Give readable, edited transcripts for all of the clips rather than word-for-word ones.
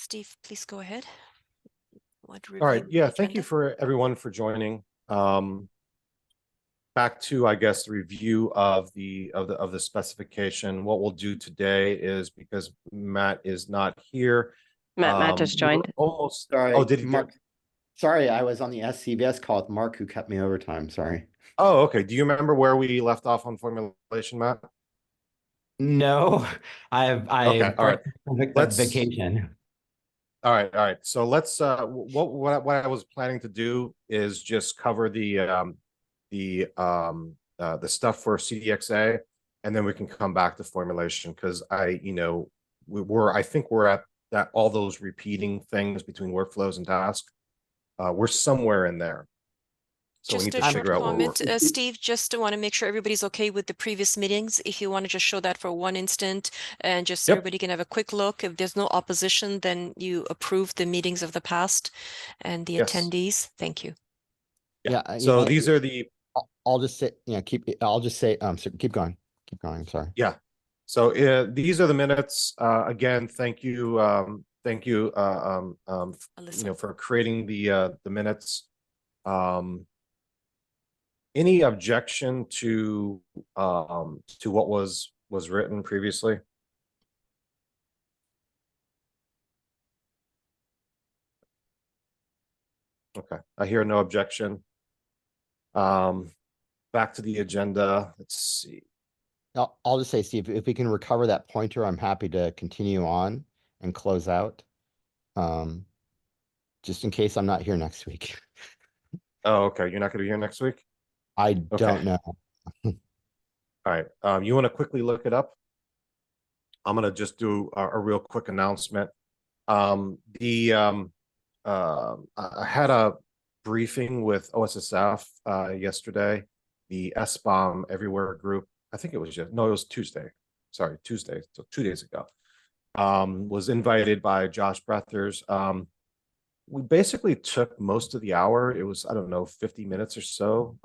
Steve, please go ahead. All right. Yeah. Thank you for everyone for joining. Back to, I guess, the review of the specification. What we'll do today is, because Matt is not here. Matt just joined. Almost. Sorry. Oh, did he? Mark? Sorry, I was on the SCVS call with Mark, who kept me overtime. Sorry. Oh, okay. Do you remember where we left off on formulation, Matt? No, I Okay. All right. Let's vacation. All right. So let's. What I was planning to do is just cover the stuff for CDXA, and then we can come back to formulation, because I think we're at that, all those repeating things between workflows and tasks. We're somewhere in there. So we need to figure out comment, Steve, just to want to make sure everybody's okay with the previous meetings. If you want to just show that for one instant and just so everybody can have a quick look. If there's no opposition, then you approve the meetings of the past and the attendees. Thank you. Yeah. So these are the. I'll just say, I'll just say, so keep going. Sorry. Yeah. So these are the minutes. Again, thank you. Thank you, for creating the minutes. Any objection to what was written previously? Okay, I hear no objection. Back to the agenda. Let's see. I'll just say, Steve, if we can recover that pointer, I'm happy to continue on and close out. Just in case I'm not here next week. Oh, okay. You're not going to be here next week? I don't know. All right. You want to quickly look it up? I'm going to just do a real quick announcement. I had a briefing with OSSF yesterday, the SBOM Everywhere group. I think it was it was Tuesday. Sorry, Tuesday. So 2 days ago. Was invited by Josh Brethers. We basically took most of the hour. It was, I don't know, 50 minutes or so.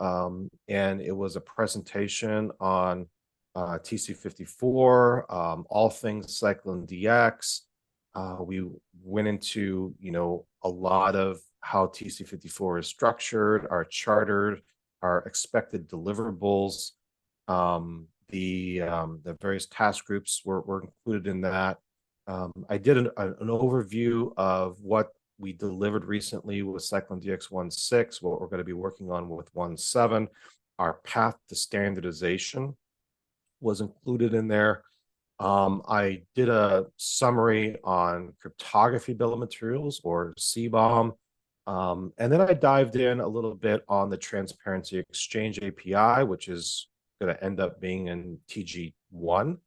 And it was a presentation on TC54, all things CycloneDX. We went into, a lot of how TC54 is structured, our chartered, our expected deliverables. The various task groups were included in that. I did an overview of what we delivered recently with CycloneDX 1.6, what we're going to be working on with 1.7. Our path to standardization was included in there. I did a summary on cryptography bill of materials, or CBOM. And then I dived in a little bit on the Transparency Exchange API, which is going to end up being in TG1.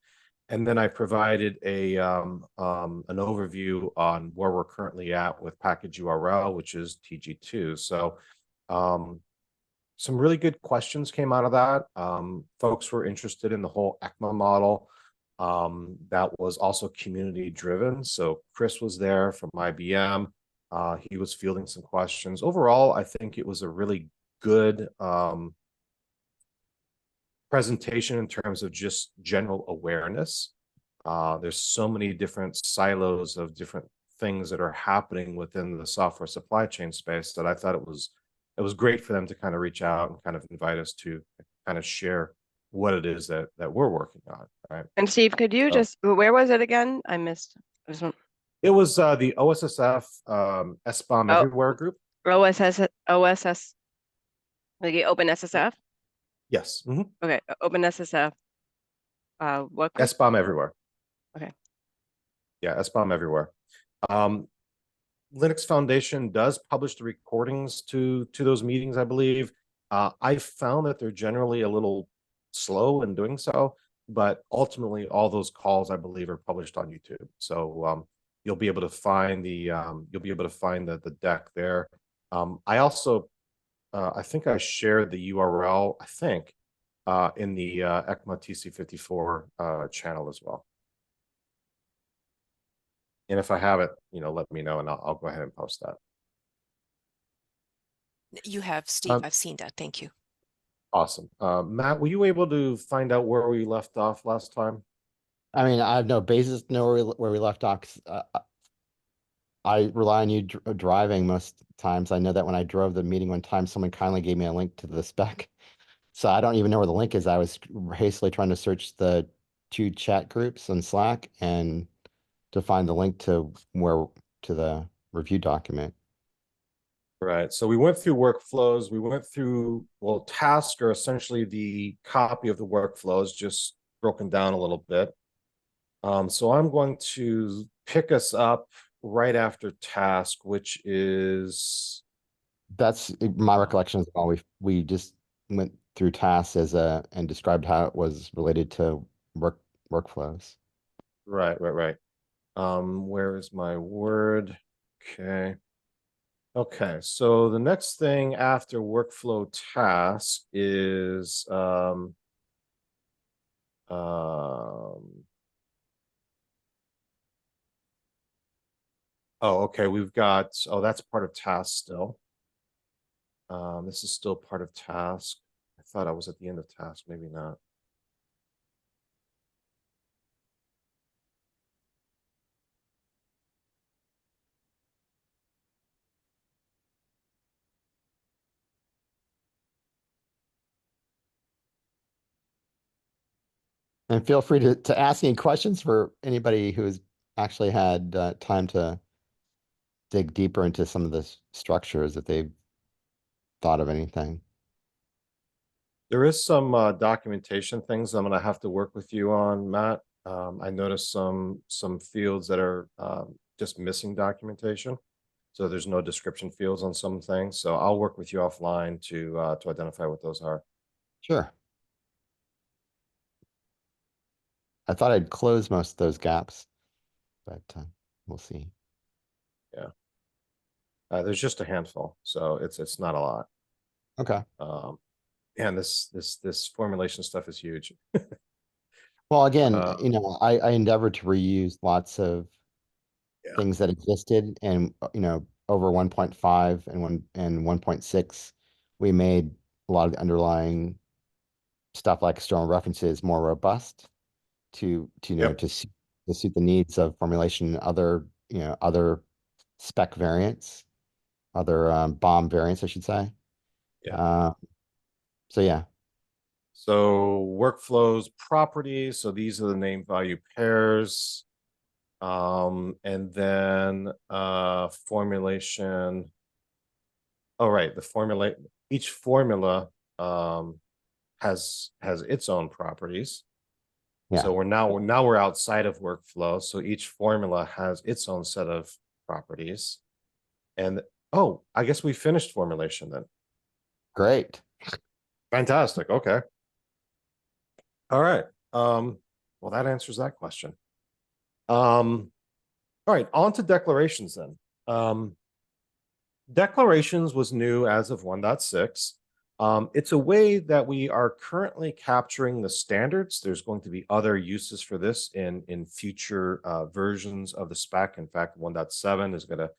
And then I provided an overview on where we're currently at with package URL, which is TG2. So some really good questions came out of that. Folks were interested in the whole Ecma model. That was also community driven. So Chris was there from IBM. He was fielding some questions. Overall, I think it was a really good presentation in terms of just general awareness. There's so many different silos of different things that are happening within the software supply chain space that I thought it was great for them to kind of reach out and kind of invite us to kind of share what it is that we're working on. Right. And Steve, could you where was it again? I missed. It was the OSSF SBOM Everywhere group. OSS, like OpenSSF? Yes. Mm-hmm. Okay, OpenSSF. What? SBOM Everywhere. Okay. Yeah, SBOM Everywhere. Linux Foundation does publish the recordings to those meetings, I believe. I found that they're generally a little slow in doing so, but ultimately all those calls, I believe, are published on YouTube. So you'll be able to find the deck there. I also I think I shared the URL, I think, in the Ecma TC54 channel as well. And if I have it, let me know, and I'll go ahead and post that. You have, Steve. I've seen that. Thank you. Awesome. Matt, were you able to find out where we left off last time? I mean, I have no basis to know where we left off. I rely on you driving most times. I know that when I drove the meeting one time, someone kindly gave me a link to the spec. So I don't even know where the link is. I was hastily trying to search the two chat groups on Slack and to find the link to the review document. Right. So we went through workflows. We went through, well, tasks are essentially the copy of the workflows, just broken down a little bit. So I'm going to pick us up right after task, which is That's my recollection as well. We just went through tasks and described how it was related to workflows. right. Where is my word? Okay. Okay, so the next thing after workflow task is oh, okay, we've got, oh, that's part of task still. This is still part of task. I thought I was at the end of task, maybe not. And feel free to ask any questions for anybody who's actually had time to dig deeper into some of the structures if they've thought of anything. There is some documentation things I'm gonna have to work with you on, Matt. I noticed some fields that are just missing documentation. So there's no description fields on some things. So I'll work with you offline to identify what those are. Sure. I thought I'd close most of those gaps, but we'll see. Yeah. There's just a handful, so it's not a lot. Okay. And this formulation stuff is huge. Well, again, Uh, I endeavored to reuse lots of Yeah. things that existed, and over 1.5 and 1.6, we made a lot of the underlying stuff like external references more robust Yep. to suit the needs of formulation, other spec variants, other bomb variants, I should say. Yeah. So yeah. So workflows, properties. So these are the name value pairs. And then formulation. Oh, right. Each formula has its own properties. Yeah. So we're outside of workflow. So each formula has its own set of properties. And oh, I guess we finished formulation then. Great. Fantastic. Okay. All right. Well, that answers that question. All right, on to declarations then. Declarations was new as of 1.6. It's a way that we are currently capturing the standards. There's going to be other uses for this in future versions of the spec. In fact, 1.7 is going to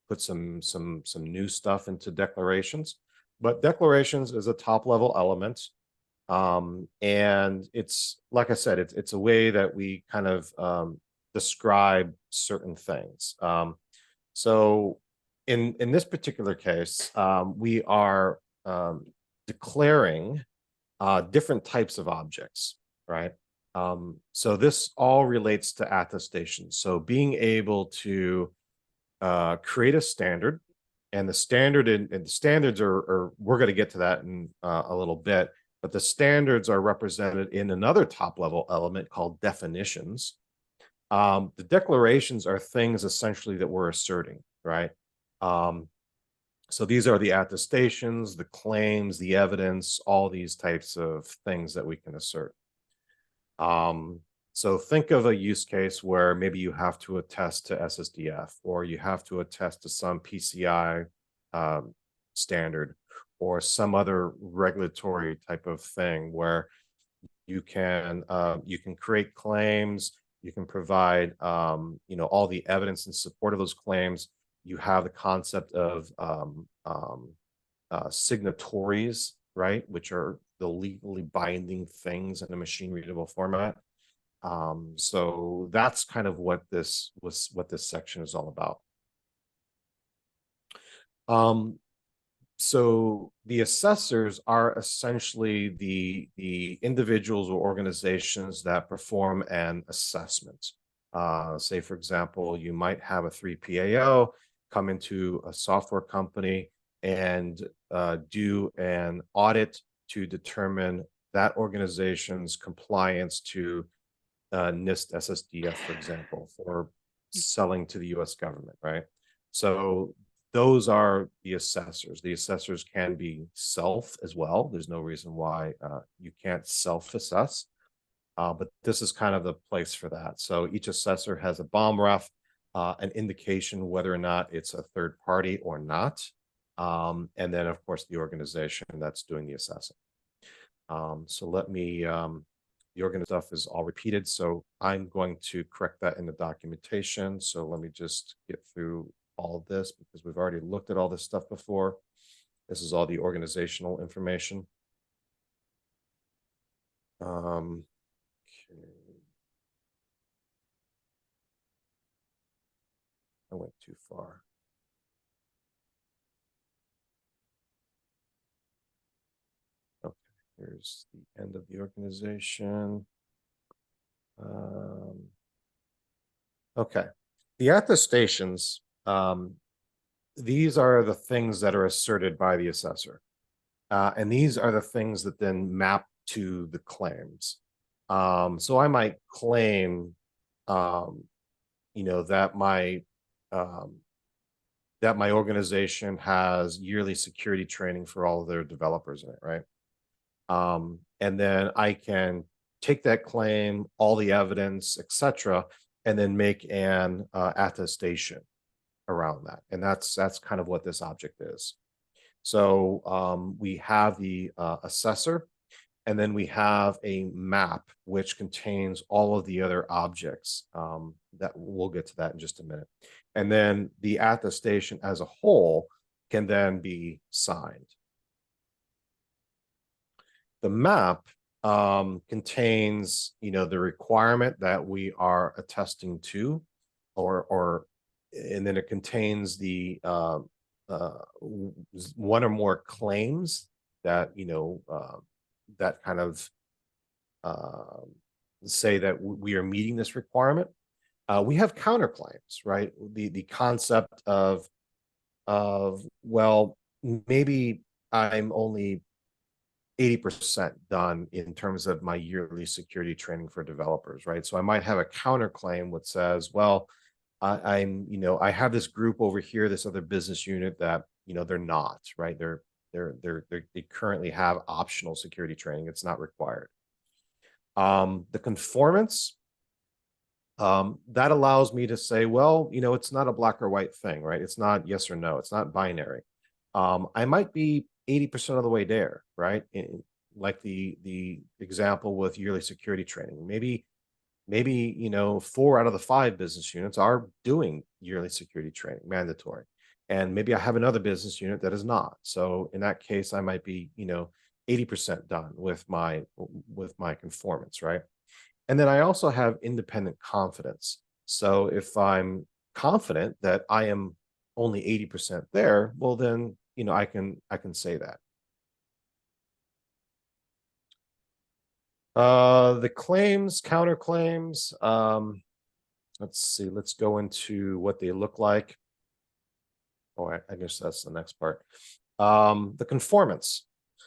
put some new stuff into declarations. But declarations is a top level element. And it's, like I said, it's a way that we kind of describe certain things. So in this particular case, we are declaring different types of objects, right? So this all relates to attestation. So being able to create a standard, and the standard and the standards are we're going to get to that in a little bit, but the standards are represented in another top level element called definitions. The declarations are things essentially that we're asserting, right? So these are the attestations, the claims, the evidence, all these types of things that we can assert. So think of a use case where maybe you have to attest to SSDF, or you have to attest to some PCI standard, or some other regulatory type of thing where you can create claims, you can provide all the evidence in support of those claims. You have the concept of signatories, right, which are the legally binding things in a machine readable format. So that's kind of what this section is all about. So the assessors are essentially the individuals or organizations that perform an assessment. Say, for example, you might have a 3PAO come into a software company and do an audit to determine that organization's compliance to NIST SSDF, for example, for selling to the US government, right? So those are the assessors. The assessors can be self as well. There's no reason why you can't self-assess, but this is kind of the place for that. So each assessor has a bomb ref, an indication whether or not it's a third party or not. And then, of course, the organization that's doing the assessing. So let me, the organization stuff is all repeated, so I'm going to correct that in the documentation. So let me just get through all of this because we've already looked at all this stuff before. This is all the organizational information. Okay. I went too far. Okay, here's the end of the organization. Okay, the attestations, these are the things that are asserted by the assessor. And these are the things that then map to the claims. So I might claim, that my organization has yearly security training for all of their developers in it, right? And then I can take that claim, all the evidence, etc., and then make an attestation around that. And that's kind of what this object is. So we have the assessor, and then we have a map which contains all of the other objects. That we'll get to that in just a minute. And then the attestation as a whole can then be signed. The map contains, the requirement that we are attesting to, and then it contains the one or more claims that that kind of say that we are meeting this requirement. We have counterclaims, right? The concept of well, maybe I'm only 80% done in terms of my yearly security training for developers, right? So I might have a counterclaim which says, well, I have this group over here, this other business unit that, they're not, right? They currently have optional security training. It's not required. The conformance, that allows me to say, well, it's not a black or white thing, right? It's not yes or no. It's not binary. I might be 80% of the way there, right? Like the example with yearly security training. Maybe 4 out of the 5 business units are doing yearly security training, mandatory. And maybe I have another business unit that is not. So in that case, I might be, 80% done with my conformance, right? And then I also have independent confidence. So if I'm confident that I am only 80% there, well then, I can say that. The claims, counterclaims, let's see, let's go into what they look like. Oh, I guess that's the next part. The conformance.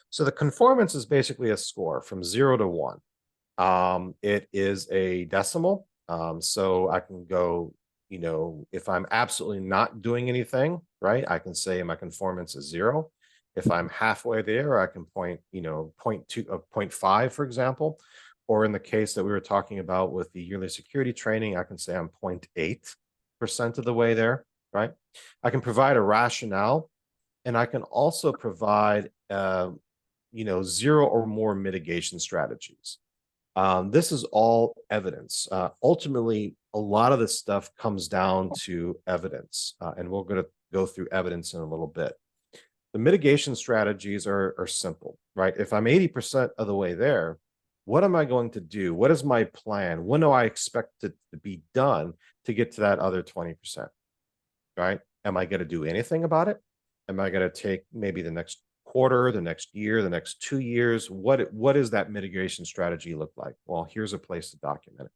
So the conformance is basically a score from 0 to 1. It is a decimal. So I can go, if I'm absolutely not doing anything, right, I can say my conformance is 0. If I'm halfway there, I can point, 0.5, for example. Or in the case that we were talking about with the yearly security training, I can say I'm 0.8% of the way there, right? I can provide a rationale, and I can also provide, 0 or more mitigation strategies. This is all evidence. Ultimately, a lot of this stuff comes down to evidence, and we're going to go through evidence in a little bit. The mitigation strategies are simple, right? If I'm 80% of the way there, what am I going to do? What is my plan? When do I expect it to be done to get to that other 20%, right? Am I going to do anything about it? Am I going to take maybe the next quarter, the next year, the next 2 years? What does that mitigation strategy look like? Well, here's a place to document it.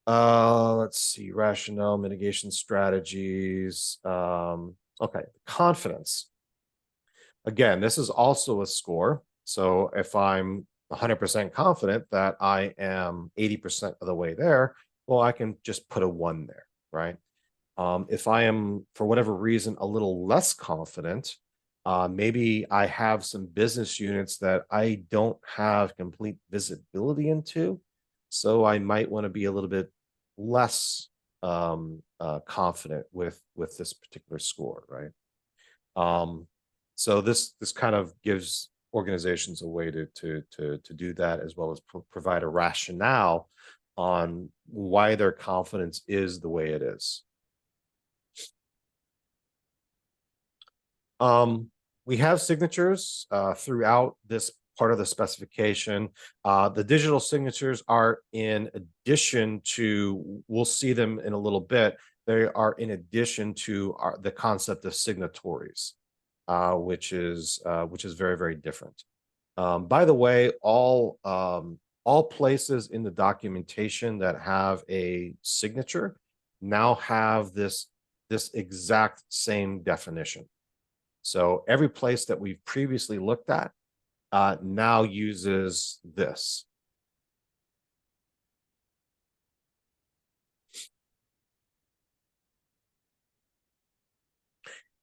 Let's see, rationale, mitigation strategies. Okay, confidence. Again, this is also a score. So if I'm 100% confident that I am 80% of the way there, well, I can just put a 1 there, right? If I am, for whatever reason, a little less confident, maybe I have some business units that I don't have complete visibility into. So I might want to be a little bit less confident with this particular score, right? So this kind of gives organizations a way to do that, as well as provide a rationale on why their confidence is the way it is. We have signatures throughout this part of the specification. The digital signatures are in addition to, we'll see them in a little bit, they are in addition to the concept of signatories, which is very, very different. By the way, all places in the documentation that have a signature now have this exact same definition. So every place that we've previously looked at now uses this.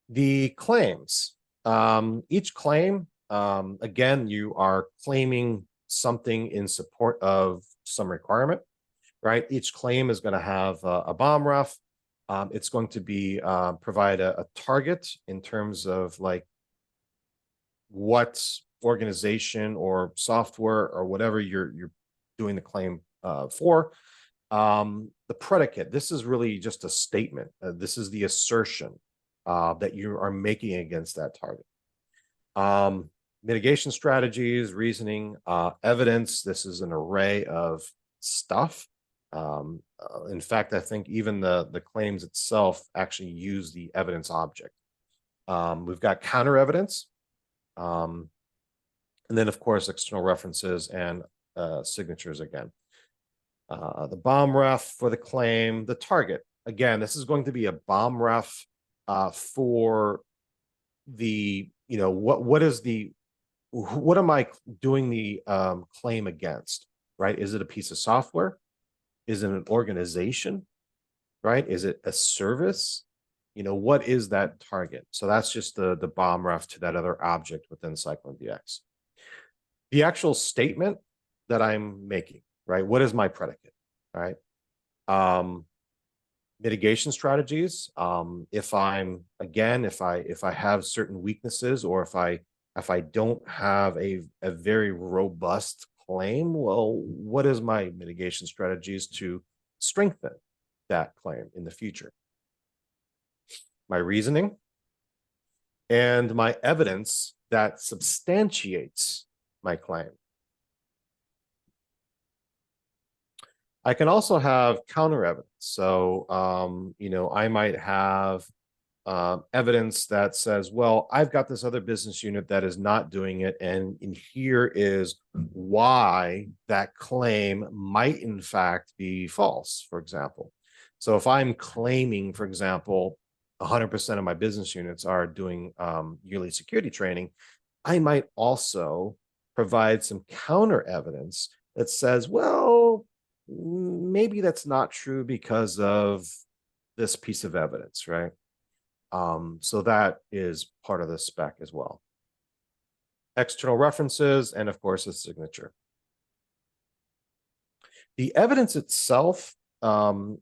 The claims. Each claim, again, you are claiming something in support of some requirement, right? Each claim is going to have a bomb ref. It's going to be provide a target in terms of like what organization or software or whatever you're doing the claim for. The predicate, this is really just a statement. This is the assertion that you are making against that target. Mitigation strategies, reasoning, evidence. This is an array of stuff. In fact, I think even the claims itself actually use the evidence object. We've got counter evidence. And then, of course, external references and signatures again. The bomb ref for the claim, the target. Again, this is going to be a bomb ref for the, what am I doing the claim against, right? Is it a piece of software? Is it an organization, right? Is it a service? What is that target? So that's just the bomb ref to that other object within CycloneDX. The actual statement that I'm making, right? What is my predicate, right? Mitigation strategies. If I have certain weaknesses, or if I don't have a very robust claim, well, what is my mitigation strategies to strengthen that claim in the future? My reasoning and my evidence that substantiates my claim. I can also have counter evidence. So, I might have evidence that says, well, I've got this other business unit that is not doing it. And here is why that claim might, in fact, be false, for example. So if I'm claiming, for example, 100% of my business units are doing yearly security training, I might also provide some counter evidence that says, well, maybe that's not true because of this piece of evidence, right? So that is part of the spec as well. External references, and of course, a signature. The evidence itself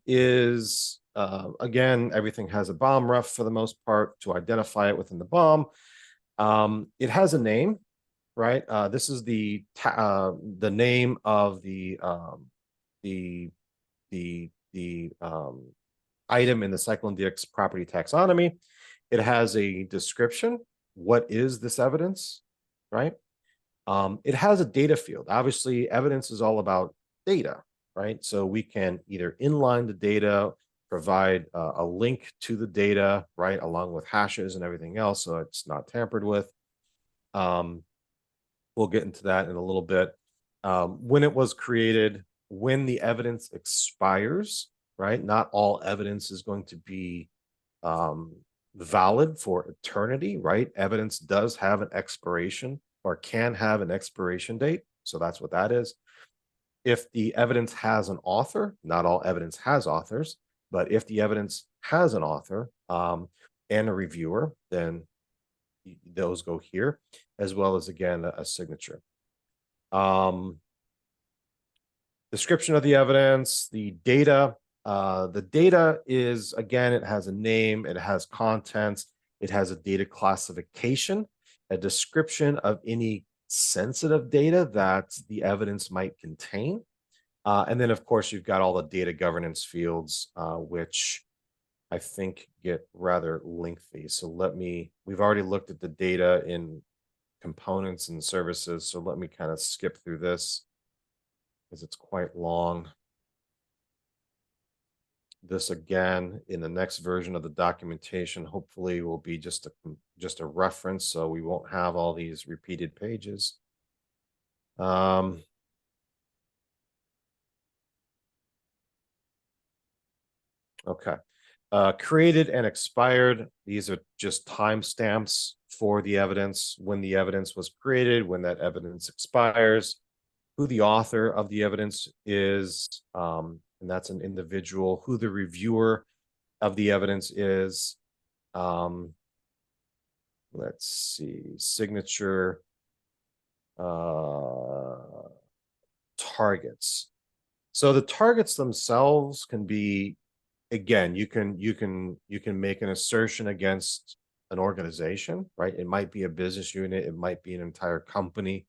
is, again, everything has a bomb ref for the most part to identify it within the bomb. It has a name, right? This is the name of the item in the CycloneDX property taxonomy. It has a description. What is this evidence, right? It has a data field. Obviously, evidence is all about data, right? So we can either inline the data, provide a link to the data, right, along with hashes and everything else, so it's not tampered with. We'll get into that in a little bit. When it was created, when the evidence expires, right? Not all evidence is going to be valid for eternity, right? Evidence does have an expiration or can have an expiration date. So that's what that is. If the evidence has an author, not all evidence has authors, but if the evidence has an author and a reviewer, then those go here, as well as, again, a signature. Description of the evidence, the data. The data is, again, it has a name, it has contents, it has a data classification, a description of any sensitive data that the evidence might contain. And then, of course, you've got all the data governance fields, which I think get rather lengthy. So we've already looked at the data in components and services. So let me kind of skip through this because it's quite long. This, again, in the next version of the documentation, hopefully will be just a reference, so we won't have all these repeated pages. Okay. Created and expired. These are just timestamps for the evidence, when the evidence was created, when that evidence expires, who the author of the evidence is, and that's an individual, who the reviewer of the evidence is. Let's see, signature, targets. So the targets themselves can be, again, you can make an assertion against an organization, right? It might be a business unit, it might be an entire company,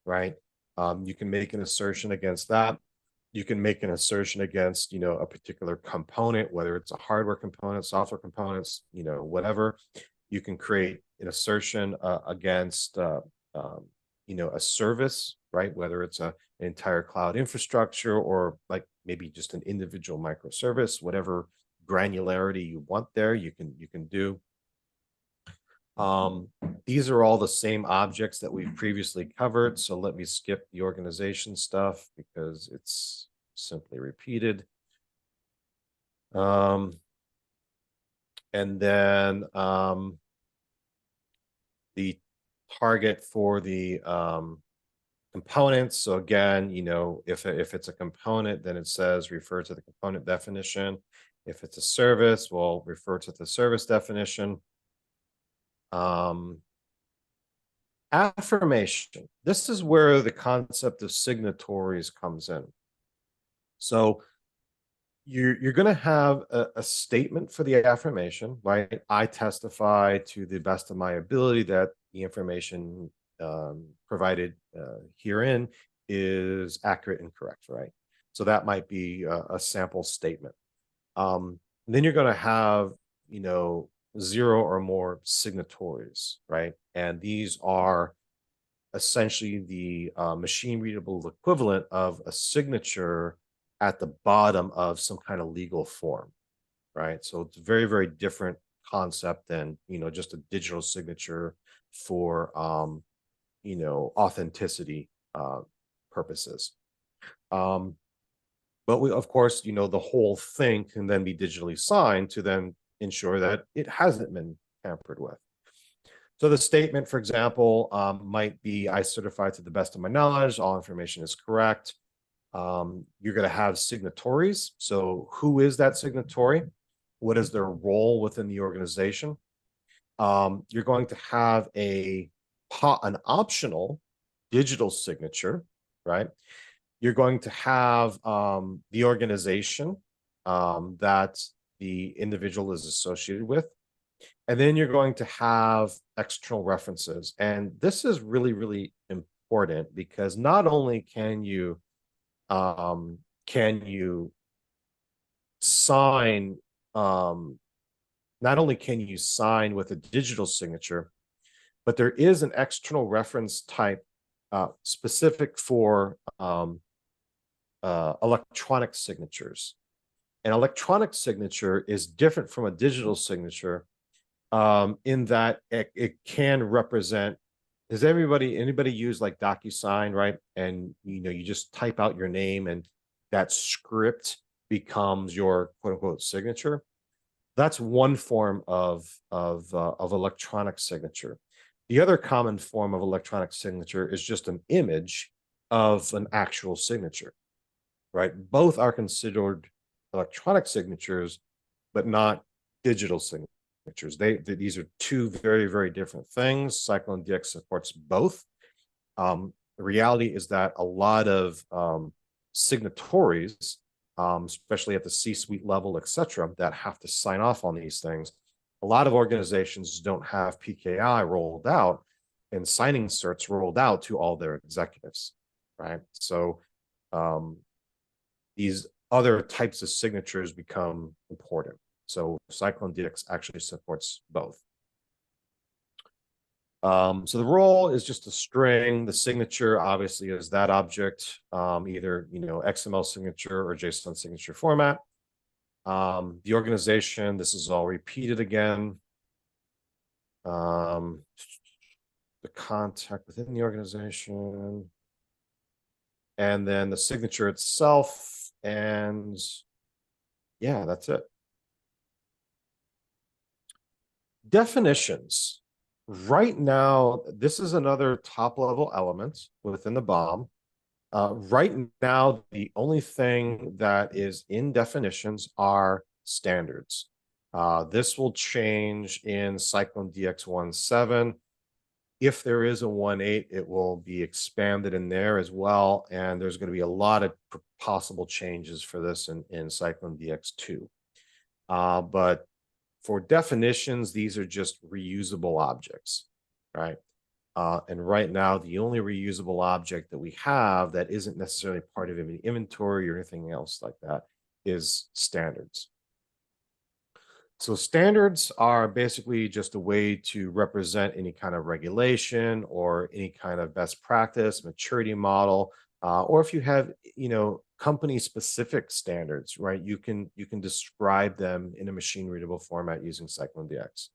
right? You can make an assertion against that. You can make an assertion against, a particular component, whether it's a hardware component, software components, whatever. You can create an assertion against, a service, right? Whether it's an entire cloud infrastructure or like maybe just an individual microservice, whatever granularity you want there, you can do. These are all the same objects that we've previously covered. So let me skip the organization stuff because it's simply repeated. And then the target for the components. So again, if it's a component, then it says refer to the component definition. If it's a service, we'll refer to the service definition. Affirmation. This is where the concept of signatories comes in. So you're going to have a statement for the affirmation, right? I testify to the best of my ability that the information provided herein is accurate and correct, right? So that might be a sample statement. Then you're going to have, 0 or more signatories, right? And these are essentially the machine readable equivalent of a signature at the bottom of some kind of legal form, right? So it's a very, very different concept than, just a digital signature for, authenticity purposes. But we, of course, the whole thing can then be digitally signed to then ensure that it hasn't been tampered with. So the statement, for example, might be, I certify to the best of my knowledge, all information is correct. You're going to have signatories. So who is that signatory? What is their role within the organization? You're going to have an optional digital signature, right? You're going to have the organization that the individual is associated with. And then you're going to have external references. And this is really, really important because not only can you sign, not only can you sign with a digital signature, but there is an external reference type specific for electronic signatures. An electronic signature is different from a digital signature in that it can represent. Does anybody use like DocuSign, right? And you just type out your name and that script becomes your quote unquote signature. That's one form of electronic signature. The other common form of electronic signature is just an image of an actual signature, right? Both are considered electronic signatures, but not digital signatures. These are two very, very different things. CycloneDX supports both. The reality is that a lot of signatories, especially at the C-suite level, et cetera, that have to sign off on these things, a lot of organizations don't have PKI rolled out and signing certs rolled out to all their executives, right? So these other types of signatures become important. So CycloneDX actually supports both. So the role is just a string. The signature obviously is that object, either XML signature or JSON signature format. The organization, this is all repeated again. The contact within the organization, and then the signature itself, and yeah, that's it. Definitions. Right now, this is another top level element within the BOM. Right now, the only thing that is in definitions are standards. This will change in CycloneDX 1.7. If there is a 1.8, it will be expanded in there as well. And there's going to be a lot of possible changes for this in CycloneDX 2. But for definitions, these are just reusable objects, right? And right now, the only reusable object that we have that isn't necessarily part of any inventory or anything else like that is standards. So standards are basically just a way to represent any kind of regulation or any kind of best practice, maturity model, or if you have, company-specific standards, right? You can describe them in a machine-readable format using CycloneDX.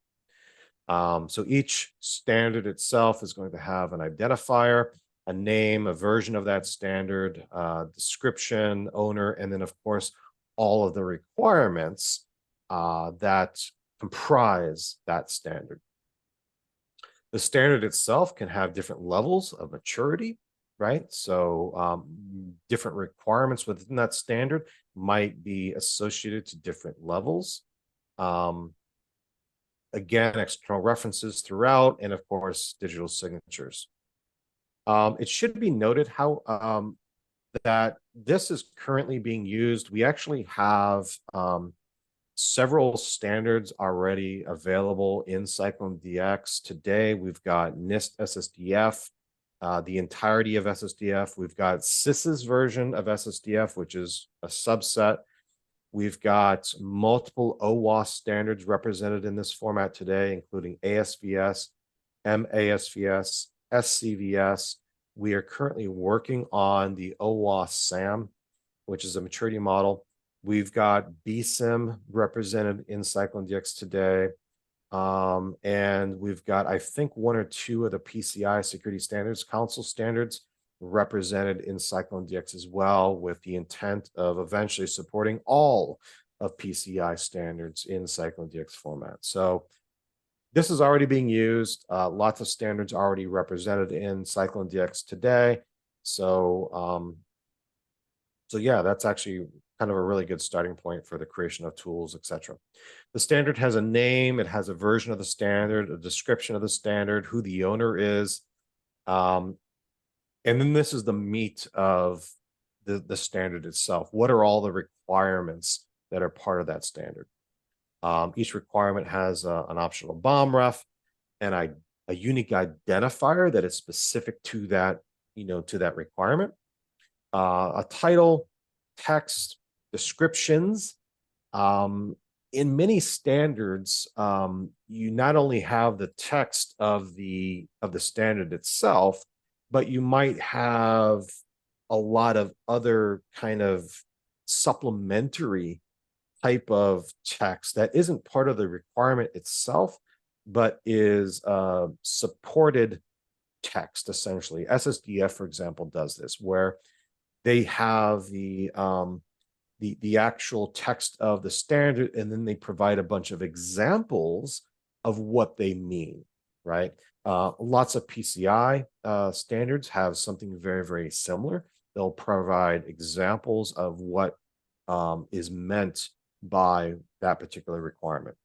So each standard itself is going to have an identifier, a name, a version of that standard, description, owner, and then, of course, all of the requirements that comprise that standard. The standard itself can have different levels of maturity, right? So different requirements within that standard might be associated to different levels. Again, external references throughout, and of course, digital signatures. It should be noted how that this is currently being used. We actually have several standards already available in CycloneDX. Today, we've got NIST SSDF, the entirety of SSDF. We've got CIS's version of SSDF, which is a subset. We've got multiple OWASP standards represented in this format today, including ASVS, MASVS, SCVS. We are currently working on the OWASP SAM, which is a maturity model. We've got BSIM represented in CycloneDX today. And we've got, I think, one or two of the PCI Security Standards Council standards represented in CycloneDX as well, with the intent of eventually supporting all of PCI standards in CycloneDX format. So this is already being used. Lots of standards already represented in CycloneDX today. So, so yeah, that's actually kind of a really good starting point for the creation of tools, etc. The standard has a name, it has a version of the standard, a description of the standard, who the owner is. And then this is the meat of the standard itself. What are all the requirements that are part of that standard? Each requirement has an optional BOM ref and a unique identifier that is specific to that, to that requirement. A title, text, descriptions. In many standards, you not only have the text of the standard itself, but you might have a lot of other kind of supplementary type of text that isn't part of the requirement itself, but is supported text, essentially. SSDF, for example, does this, where they have the actual text of the standard, and then they provide a bunch of examples of what they mean, right? Lots of PCI standards have something very, very similar. They'll provide examples of what is meant by that particular requirement.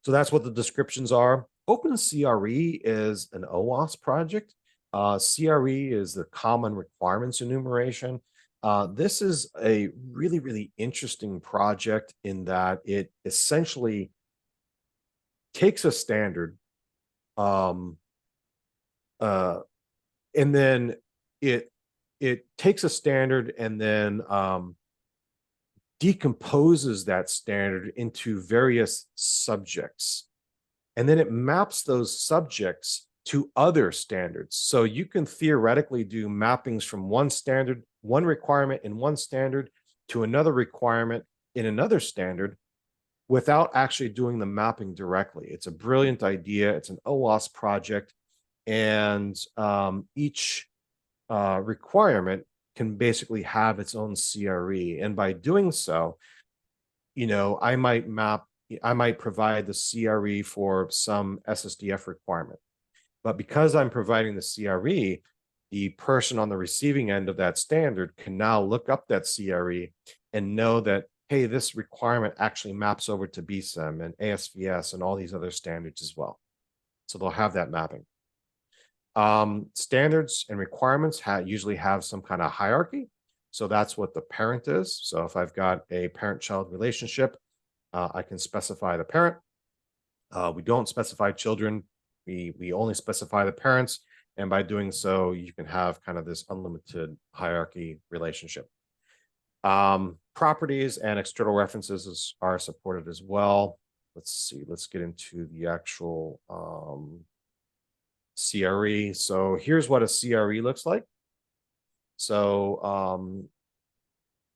So that's what the descriptions are. OpenCRE is an OWASP project. CRE is the Common Requirements Enumeration. This is a really, really interesting project in that it essentially takes a standard, and then it takes a standard and then decomposes that standard into various subjects. And then it maps those subjects to other standards. So you can theoretically do mappings from one standard, one requirement in one standard to another requirement in another standard without actually doing the mapping directly. It's a brilliant idea. It's an OWASP project. And each requirement can basically have its own CRE. And by doing so, you know, I might provide the CRE for some SSDF requirement. But because I'm providing the CRE, the person on the receiving end of that standard can now look up that CRE and know that, hey, this requirement actually maps over to BSEM and ASVS and all these other standards as well. So they'll have that mapping. Standards and requirements usually have some kind of hierarchy. So that's what the parent is. So if I've got a parent-child relationship, I can specify the parent. We don't specify children. We only specify the parents. And by doing so, you can have kind of this unlimited hierarchy relationship. Properties and external references are supported as well. Let's see, let's get into the actual CRE. So here's what a CRE looks like. So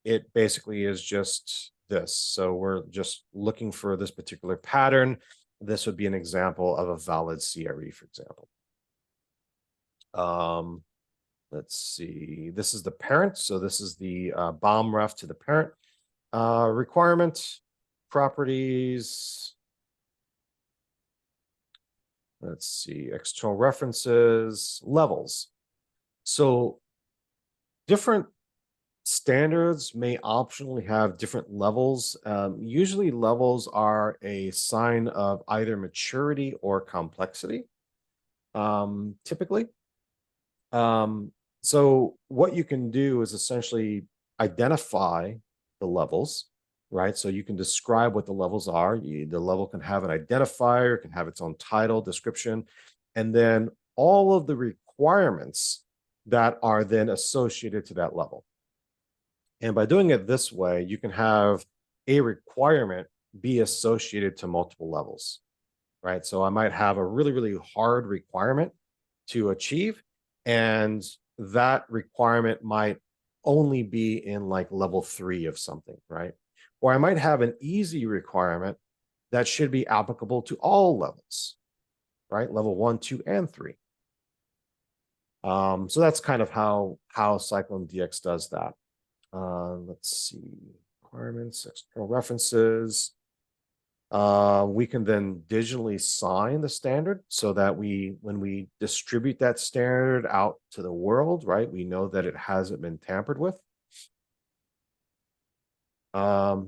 it basically is just this. So we're just looking for this particular pattern. This would be an example of a valid CRE, for example. Let's see. This is the parent. So this is the BOM ref to the parent. Requirement, properties. Let's see, external references, levels. So different standards may optionally have different levels. Usually levels are a sign of either maturity or complexity, typically. So what you can do is essentially identify the levels, right? So you can describe what the levels are. The level can have an identifier, it can have its own title, description, and then all of the requirements that are then associated to that level. And by doing it this way, you can have a requirement be associated to multiple levels, right? So I might have a really, really hard requirement to achieve, and that requirement might only be in like level 3 of something, right? Or I might have an easy requirement that should be applicable to all levels, right? Level 1, 2, and 3. So that's kind of how CycloneDX does that. Let's see, requirements, external references. We can then digitally sign the standard so that when we distribute that standard out to the world, right, we know that it hasn't been tampered with. Wow,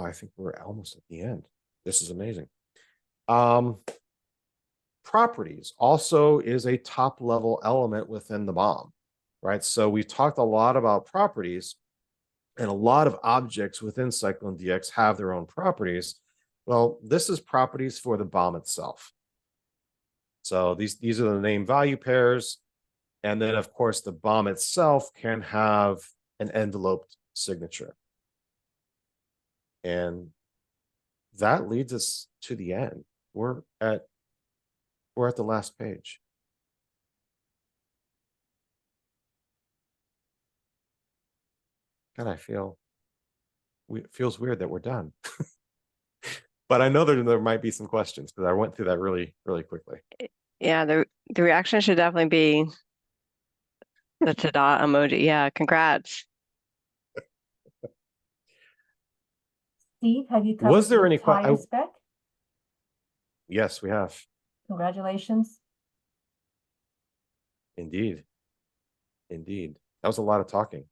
I think we're almost at the end. This is amazing. Properties also is a top level element within the BOM, right? So we've talked a lot about properties, and a lot of objects within CycloneDX have their own properties. Well, this is properties for the BOM itself. So these are the name value pairs. And then, of course, the BOM itself can have an enveloped signature. And that leads us to the end. We're at the last page. God, I feel it feels weird that we're done. But I know there might be some questions because I went through that really, really quickly. Yeah, the reaction should definitely be the ta-da emoji. Yeah, congrats. Steve, have you Was covered there the any entire spec? Yes, we have. Congratulations. Indeed. Indeed. That was a lot of talking.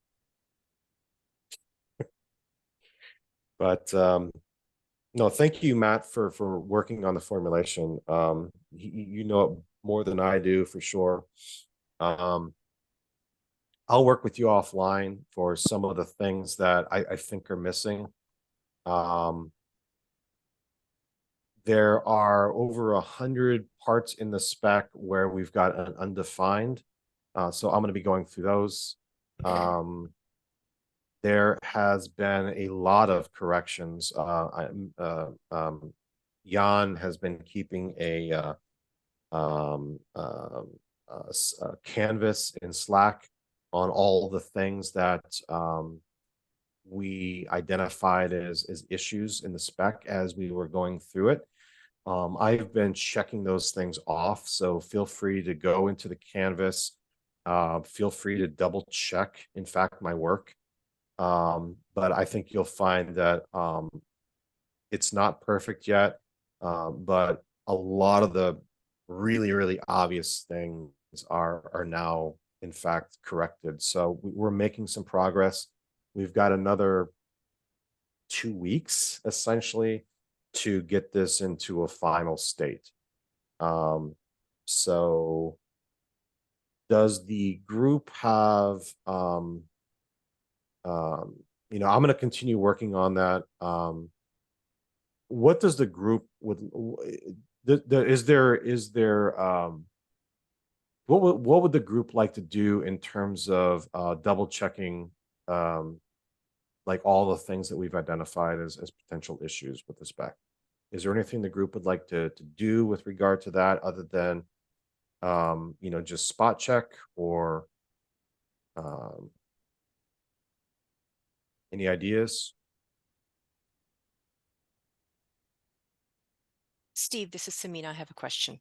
But no, thank you, Matt, for working on the formulation. You know it more than I do for sure. I'll work with you offline for some of the things that I think are missing. There are over 100 parts in the spec where we've got an undefined. So I'm going to be going through those. There has been a lot of corrections. Jan has been keeping a canvas in Slack on all the things that we identified as issues in the spec as we were going through it. I've been checking those things off, so feel free to go into the canvas. Feel free to double check, in fact, my work. But I think you'll find that it's not perfect yet, but a lot of the really, really obvious things are now, in fact, corrected. So we're making some progress. We've got another 2 weeks, essentially, to get this into a final state. So does the group have you know, I'm going to continue working on that. What does the group is there what would the group like to do in terms of double checking like all the things that we've identified as potential issues with the spec? Is there anything the group would like to do with regard to that other than you know, just spot check or any ideas? Steve, this is Samina. I have a question.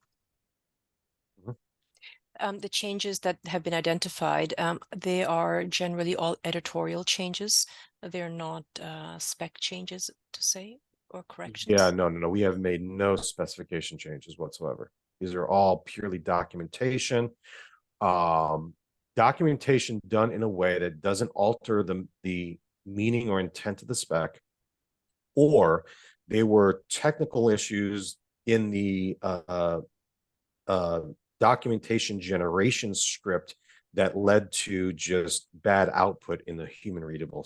Mhm. The changes that have been identified, they are generally all editorial changes. They're not spec changes, to say, or corrections. Yeah, no. We have made no specification changes whatsoever. These are all purely documentation. Documentation done in a way that doesn't alter the meaning or intent of the spec, or they were technical issues in the documentation generation script that led to just bad output in the human readable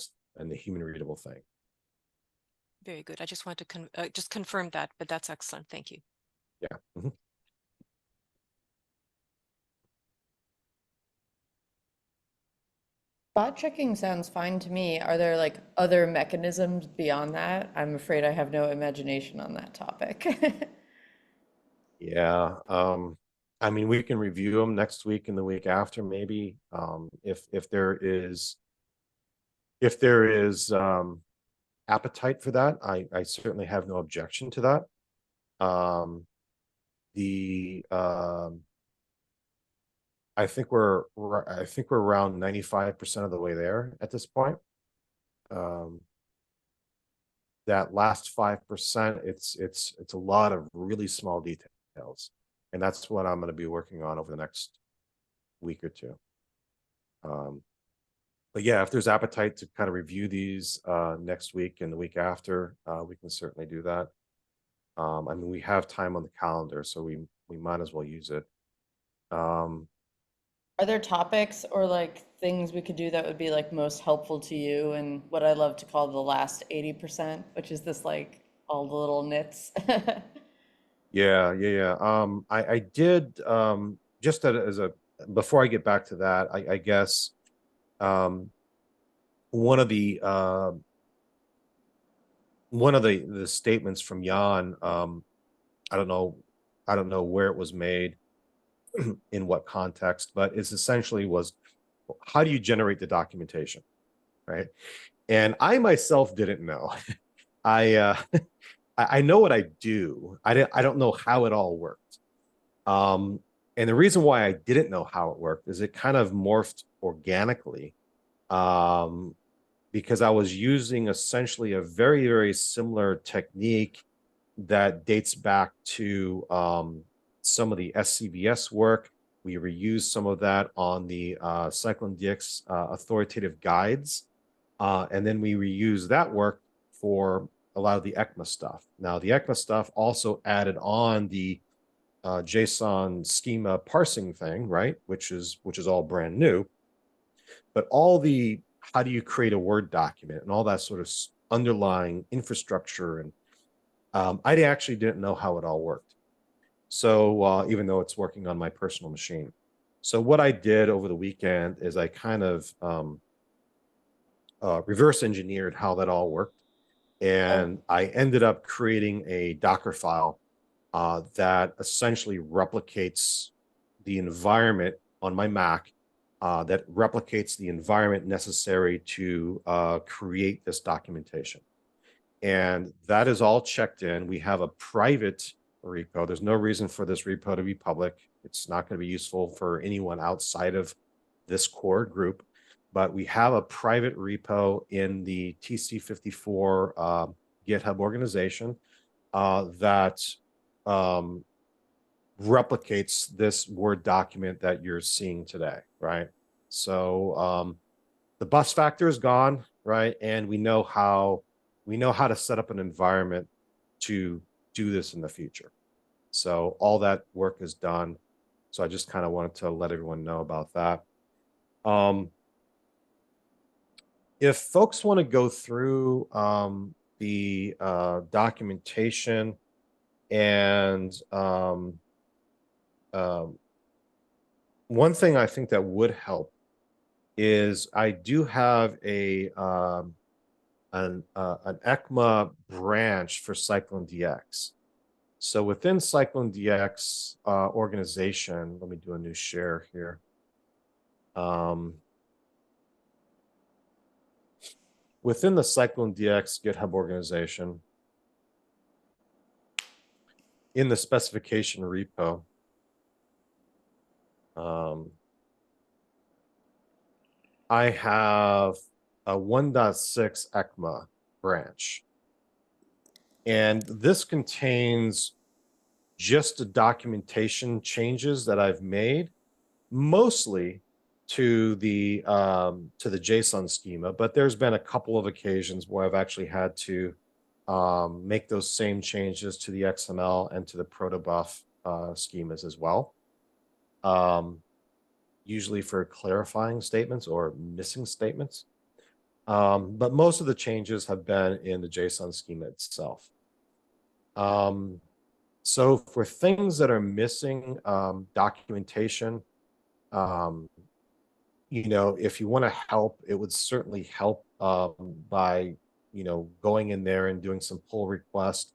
thing. Very good. I just wanted to just confirm that, but that's excellent. Thank you. Yeah. Mm-hmm. Spot checking sounds fine to me. Are there like other mechanisms beyond that? I'm afraid I have no imagination on that topic. Yeah. I mean, we can review them next week and the week after, maybe. If there is appetite for that, I certainly have no objection to that. I think we're around 95% of the way there at this point. That last 5%, it's a lot of really small details, and that's what I'm going to be working on over the next week or two. But yeah, if there's appetite to kind of review these next week and the week after, we can certainly do that. I mean, we have time on the calendar, so we might as well use it. Are there topics or like things we could do that would be like most helpful to you and what I love to call the last 80%, which is this like all the little nits? Yeah. I did just as a before I get back to that, I guess one of the statements from Jan, I don't know where it was made, in what context, but it's essentially was, how do you generate the documentation, right? And I myself didn't know. I I know what I do. I don't know how it all worked. And the reason why I didn't know how it worked is it kind of morphed organically, because I was using essentially a very, very similar technique that dates back to some of the SCVS work. We reused some of that on the CycloneDX authoritative guides. And then we reused that work for a lot of the Ecma stuff. Now, the Ecma stuff also added on the JSON schema parsing thing, right? Which is all brand new. But all the how do you create a Word document and all that sort of underlying infrastructure, and I actually didn't know how it all worked. So even though it's working on my personal machine. So what I did over the weekend is I kind of reverse engineered how that all worked. And I ended up creating a Docker file that essentially replicates the environment on my Mac, that replicates the environment necessary to create this documentation. And that is all checked in. We have a private repo. There's no reason for this repo to be public. It's not going to be useful for anyone outside of this core group. But we have a private repo in the TC54 GitHub organization that replicates this Word document that you're seeing today, right? So the bus factor is gone, right? And we know how to set up an environment to do this in the future. So all that work is done. So I just kind of wanted to let everyone know about that. If folks want to go through the documentation and one thing I think that would help is I do have an Ecma branch for CycloneDX. So within CycloneDX organization, let me do a new share here. Within the CycloneDX GitHub organization, in the specification repo, I have a 1.6 Ecma branch. And this contains just the documentation changes that I've made, mostly to the JSON schema, but there's been a couple of occasions where I've actually had to make those same changes to the XML and to the protobuf schemas as well. Usually for clarifying statements or missing statements. But most of the changes have been in the JSON schema itself. So for things that are missing documentation, if you want to help, it would certainly help by, going in there and doing some pull request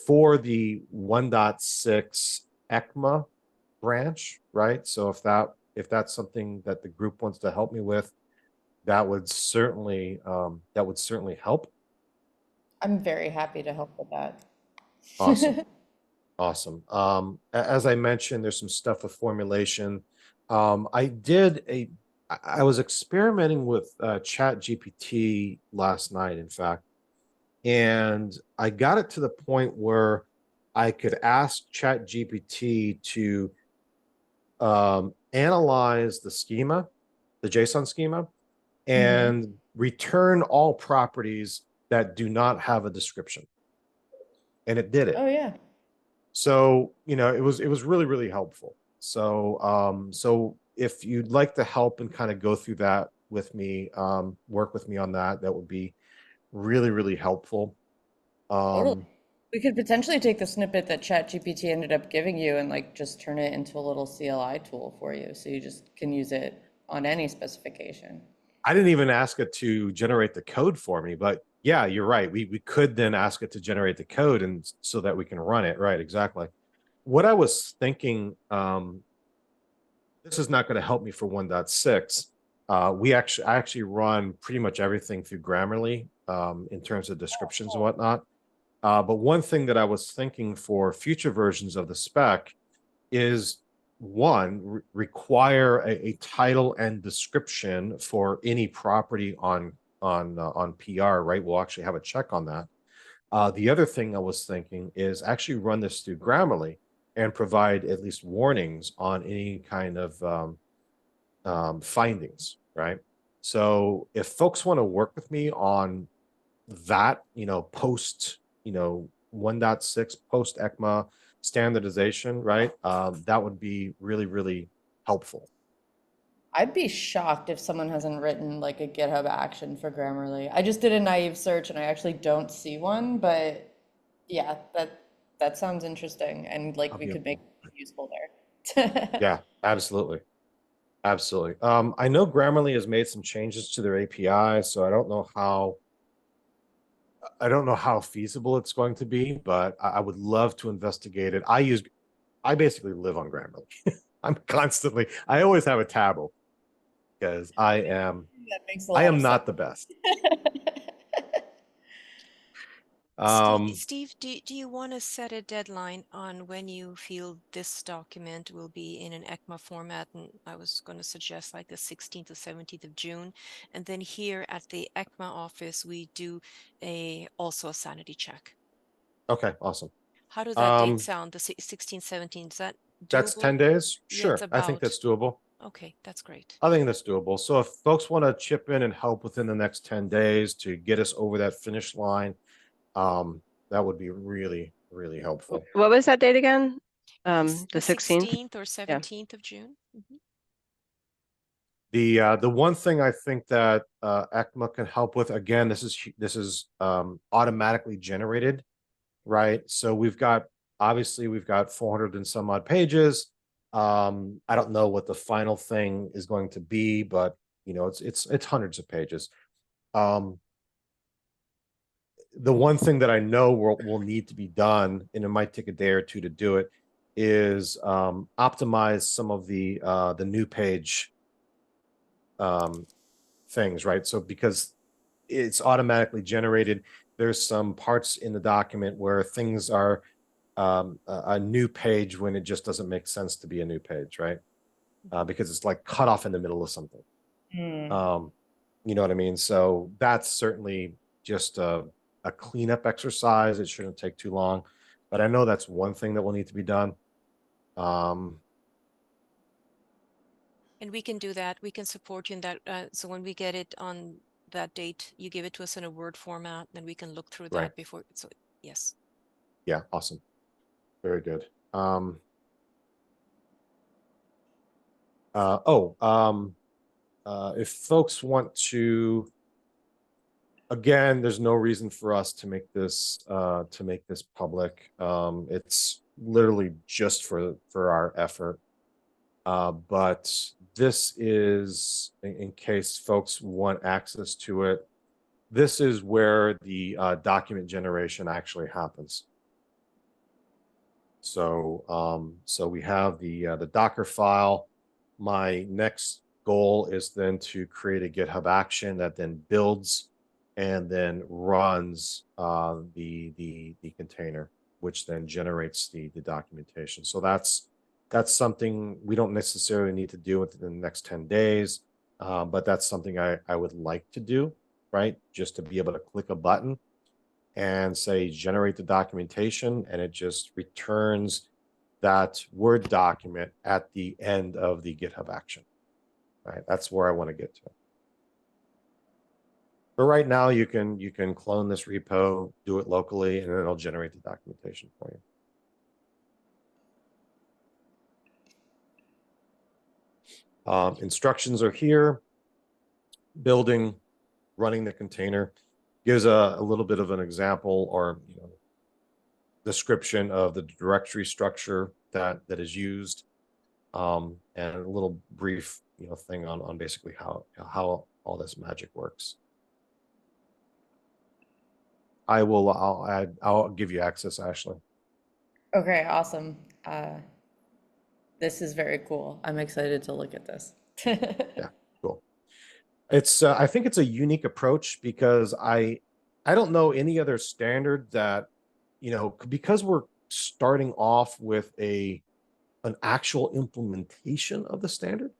for the 1.6 Ecma branch, right? So if that's something that the group wants to help me with, that would certainly help. I'm very happy to help with that. Awesome. Awesome. As I mentioned, there's some stuff with formulation. I was experimenting with ChatGPT last night, in fact, and I got it to the point where I could ask ChatGPT to analyze the schema, the JSON schema, and return all properties that do not have a description. And it did it. Oh yeah. So, it was really, really helpful. So, so if you'd like to help and kind of go through that with me, work with me on that, that would be really, really helpful. Totally. We could potentially take the snippet that ChatGPT ended up giving you and just turn it into a little CLI tool for you. So you just can use it on any specification. I didn't even ask it to generate the code for me, but yeah, you're right. We could then ask it to generate the code and so that we can run it. Right, exactly. What I was thinking, this is not going to help me for 1.6, I actually run pretty much everything through Grammarly in terms of descriptions and whatnot. But one thing that I was thinking for future versions of the spec is one, require a title and description for any property on PR, right? We'll actually have a check on that. The other thing I was thinking is actually run this through Grammarly and provide at least warnings on any kind of findings, right? So if folks want to work with me on that, post, 1.6 post Ecma standardization, right? That would be really, really helpful. I'd be shocked if someone hasn't written like a GitHub action for Grammarly. I just did a naive search and I actually don't see one, but yeah, that sounds interesting, and like we could make it useful there. Yeah, absolutely. Absolutely. I know Grammarly has made some changes to their API, so I don't know how feasible it's going to be, but I would love to investigate it. I basically live on Grammarly. I always have a tab open because I am That makes a lot of not sense. the best. Steve, do you want to set a deadline on when you feel this document will be in an ECMA format? And I was going to suggest like the 16th to 17th of June. And then here at the ECMA office, we do also a sanity check. Okay, awesome. How does that date sound? The 16th, 17th, is that doable? That's 10 days? Yeah, Sure. it's I think about. that's doable. Okay, that's great. I think that's doable. So if folks want to chip in and help within the next 10 days to get us over that finish line, that would be really, really helpful. What was that date again? The 16th? 16th or 17th of June. The one thing I think that Ecma can help with, again, this is automatically generated, right? So obviously we've got 400 and some odd pages. I don't know what the final thing is going to be, but it's hundreds of pages. The one thing that I know will need to be done, and it might take a day or two to do it, is optimize some of the new page things, right? So because it's automatically generated, there's some parts in the document where things are a new page when it just doesn't make sense to be a new page, right? Because it's like cut off in the middle of something. You know what I mean? So that's certainly just a cleanup exercise. It shouldn't take too long, but I know that's one thing that will need to be done. And we can do that. We can support you in that. So when we get it on that date, you give it to us in a Word format, then we can look through that before. So yes. Yeah, awesome. Very good. If folks want to, again, there's no reason for us to make this public. It's literally just for our effort. But this is, in case folks want access to it, this is where the document generation actually happens. So we have the Docker file. My next goal is then to create a GitHub action that then builds and then runs the container, which then generates the documentation. So that's something we don't necessarily need to do within the next 10 days, but that's something I would like to do, right? Just to be able to click a button and say generate the documentation, and it just returns that Word document at the end of the GitHub action. Right, that's where I want to get to. But right now, you can clone this repo, do it locally, and then it'll generate the documentation for you. Instructions are here. Building, running the container gives a little bit of an example or description of the directory structure that is used, and a little brief thing on basically how all this magic works. I'll give you access, Ashley. Okay, awesome. This is very cool. I'm excited to look at this. Yeah, cool. It's I think it's a unique approach because I don't know any other standard that, you know, because we're starting off with an actual implementation of the standard,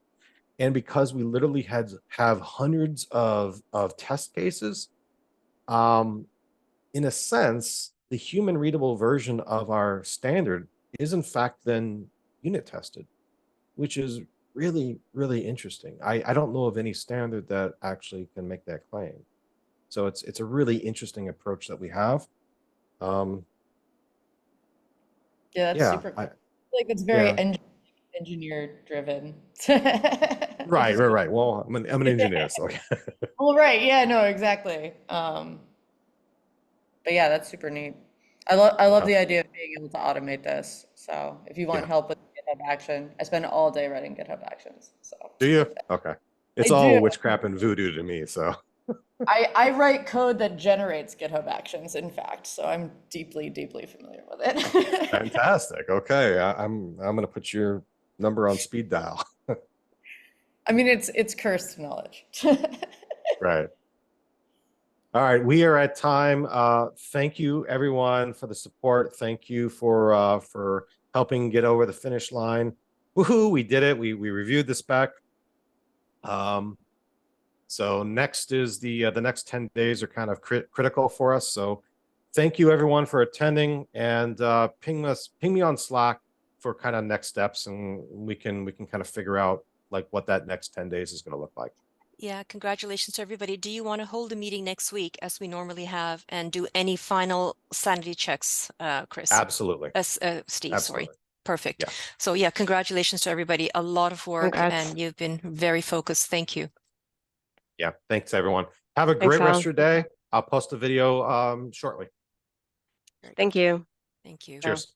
and because we literally have hundreds of test cases, in a sense, the human readable version of our standard is in fact then unit tested, which is really, really interesting. I don't know of any standard that actually can make that claim. So it's a really interesting approach that we have. Yeah, that's Yeah, super cool. Like it's very engineer driven. right. Well, I'm an engineer, so Well, right. Yeah, no, exactly. But yeah, that's super neat. I love the idea of being able to automate this. So if you want help with GitHub Action, I spend all day writing GitHub Actions. So do you? Okay. It's I all do. witchcraft and voodoo to me, so. I write code that generates GitHub Actions, in fact, so I'm deeply, deeply familiar with it. Fantastic. Okay, I'm gonna put your number on speed dial. I mean, it's cursed knowledge. Right. All right, we are at time. Thank you everyone for the support. Thank you for helping get over the finish line. Woohoo, we did it. We reviewed the spec. So next is the next 10 days are kind of critical for us. So thank you everyone for attending, and ping me on Slack for kind of next steps, and we can kind of figure out like what that next 10 days is going to look like. Yeah, congratulations to everybody. Do you want to hold a meeting next week as we normally have and do any final sanity checks, Chris? Absolutely. Steve, Absolutely. sorry. Perfect. Yeah. So yeah, congratulations to everybody. A lot of work. Congrats. And you've been very focused. Thank you. Yeah. Thanks everyone. Have a Thanks, great rest Al. of your day. I'll post a video shortly. Thank you. Thank you. Cheers.